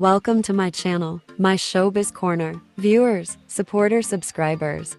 Welcome to my channel, my Showbiz Corner. Viewers, supporters, subscribers.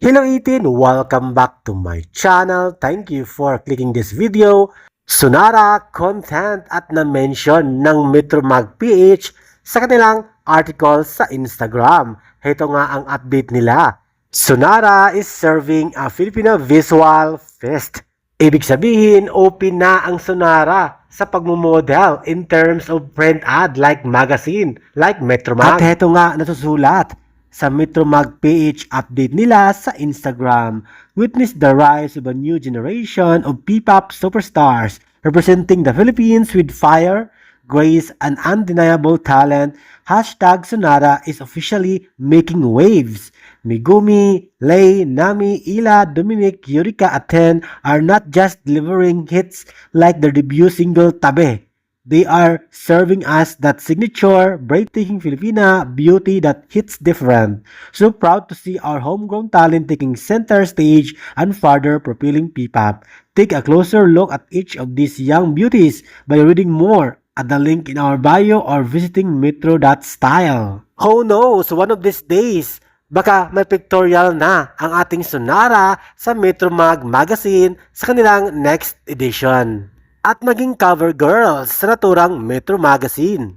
Hello 18! Welcome back to my channel. Thank you for clicking this video. Sunara content at na-mention ng Metro Mag PH sa kanilang article sa Instagram. Ito nga ang update nila. Sunara is serving a Filipino visual fest. Ibig sabihin, open na ang Sunara sa pagmumodel in terms of print ad like magazine, like Metro Mag. At ito nga nasusulat sa Metro Mag PH update nila sa Instagram. Witness the rise of a new generation of P-pop superstars representing the Philippines with fire, grace, and undeniable talent. Hashtag Sunara is officially making waves. Megumi, Lay, Nami, Ila, Dominic, Eureka, Aten are not just delivering hits like their debut single Tabe. They are serving us that signature, breathtaking Filipina beauty that hits different. So proud to see our homegrown talent taking center stage and further propelling P-pop. Take a closer look at each of these young beauties by reading more at the link in our bio or visiting metro.style. Who knows, one of these days, baka may pictorial na ang ating Sunara sa Metro Mag Magazine sa kanilang next edition. At maging cover girls sa naturang Metro Magazine.